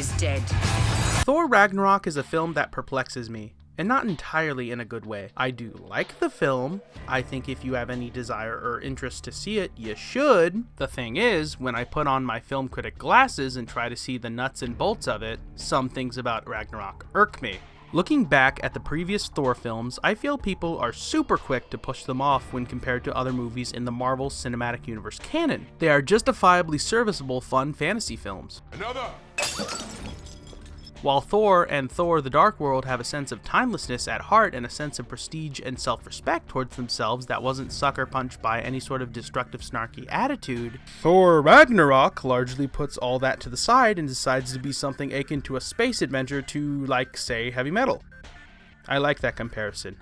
is dead. Thor Ragnarok is a film that perplexes me, and not entirely in a good way. I do like the film. I think if you have any desire or interest to see it, you should. The thing is, when I put on my film critic glasses and try to see the nuts and bolts of it, some things about Ragnarok irk me. Looking back at the previous Thor films, I feel people are super quick to push them off when compared to other movies in the Marvel Cinematic Universe canon. They are justifiably serviceable, fun fantasy films. Another! While Thor and Thor the Dark World have a sense of timelessness at heart and a sense of prestige and self-respect towards themselves that wasn't sucker punched by any sort of destructive snarky attitude, Thor Ragnarok largely puts all that to the side and decides to be something akin to a space adventure to, like, say, heavy metal. I like that comparison.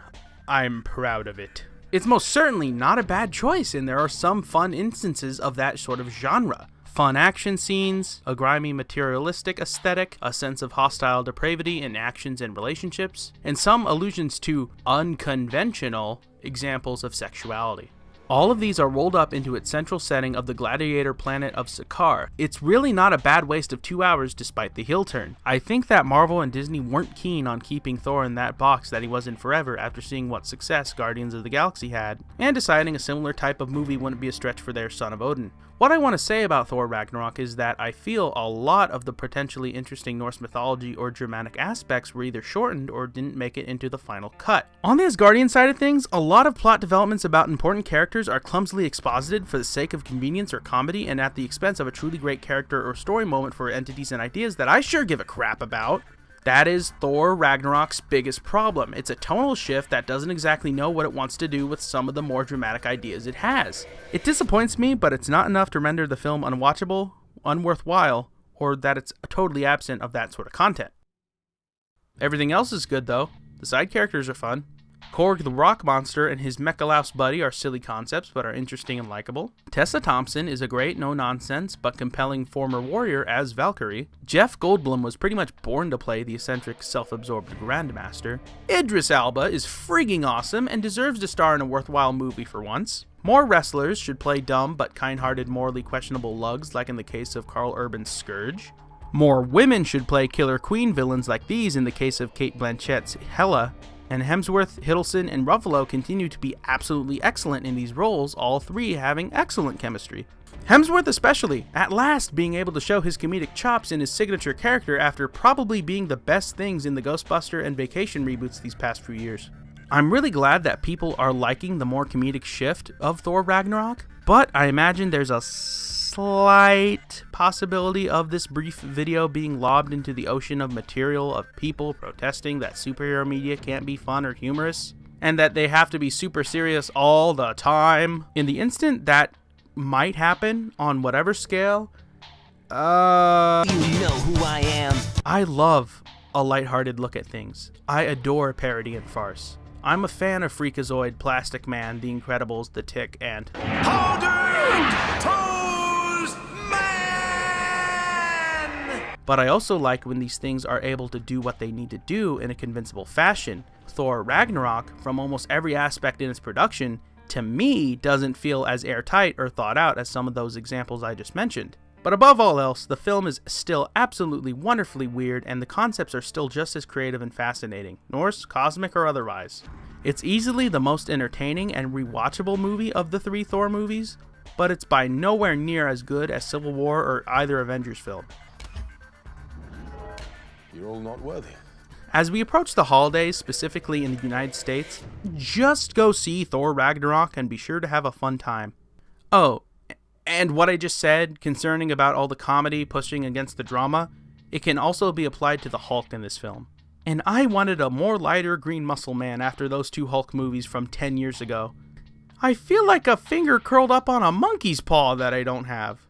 I'm proud of it. It's most certainly not a bad choice, and there are some fun instances of that sort of genre. Fun action scenes, a grimy materialistic aesthetic, a sense of hostile depravity in actions and relationships, and some allusions to unconventional examples of sexuality. All of these are rolled up into its central setting of the gladiator planet of Sakaar. It's really not a bad waste of 2 hours despite the heel turn. I think that Marvel and Disney weren't keen on keeping Thor in that box that he was in forever after seeing what success Guardians of the Galaxy had, and deciding a similar type of movie wouldn't be a stretch for their Son of Odin. What I want to say about Thor Ragnarok is that I feel a lot of the potentially interesting Norse mythology or Germanic aspects were either shortened or didn't make it into the final cut. On the Asgardian side of things, a lot of plot developments about important characters are clumsily exposited for the sake of convenience or comedy and at the expense of a truly great character or story moment for entities and ideas that I sure give a crap about. That is Thor Ragnarok's biggest problem. It's a tonal shift that doesn't exactly know what it wants to do with some of the more dramatic ideas it has. It disappoints me, but it's not enough to render the film unwatchable, unworthwhile, or that it's totally absent of that sort of content. Everything else is good though. The side characters are fun. Korg the Rock Monster and his Mechalouse buddy are silly concepts but are interesting and likable. Tessa Thompson is a great, no-nonsense, but compelling former warrior as Valkyrie. Jeff Goldblum was pretty much born to play the eccentric, self-absorbed Grandmaster. Idris Elba is frigging awesome and deserves to star in a worthwhile movie for once. More wrestlers should play dumb but kind-hearted, morally questionable lugs like in the case of Karl Urban's Scourge. More women should play killer queen villains like these in the case of Cate Blanchett's Hela. And Hemsworth, Hiddleston, and Ruffalo continue to be absolutely excellent in these roles, all three having excellent chemistry. Hemsworth especially, at last being able to show his comedic chops in his signature character after probably being the best things in the Ghostbuster and Vacation reboots these past few years. I'm really glad that people are liking the more comedic shift of Thor Ragnarok, but I imagine there's a slight possibility of this brief video being lobbed into the ocean of material of people protesting that superhero media can't be fun or humorous, and that they have to be super serious all the time. In the instant that might happen, on whatever scale, You know who I am. I love a lighthearted look at things. I adore parody and farce. I'm a fan of Freakazoid, Plastic Man, The Incredibles, The Tick, and but I also like when these things are able to do what they need to do in a convincible fashion. Thor Ragnarok, from almost every aspect in its production, to me doesn't feel as airtight or thought out as some of those examples I just mentioned. But above all else, the film is still absolutely wonderfully weird and the concepts are still just as creative and fascinating, Norse, cosmic, or otherwise. It's easily the most entertaining and rewatchable movie of the three Thor movies, but it's by nowhere near as good as Civil War or either Avengers film. You're all not worthy. As we approach the holidays, specifically in the United States, just go see Thor Ragnarok and be sure to have a fun time. Oh, and what I just said concerning about all the comedy pushing against the drama, it can also be applied to the Hulk in this film. And I wanted a more lighter green muscle man after those two Hulk movies from 10 years ago. I feel like a finger curled up on a monkey's paw that I don't have.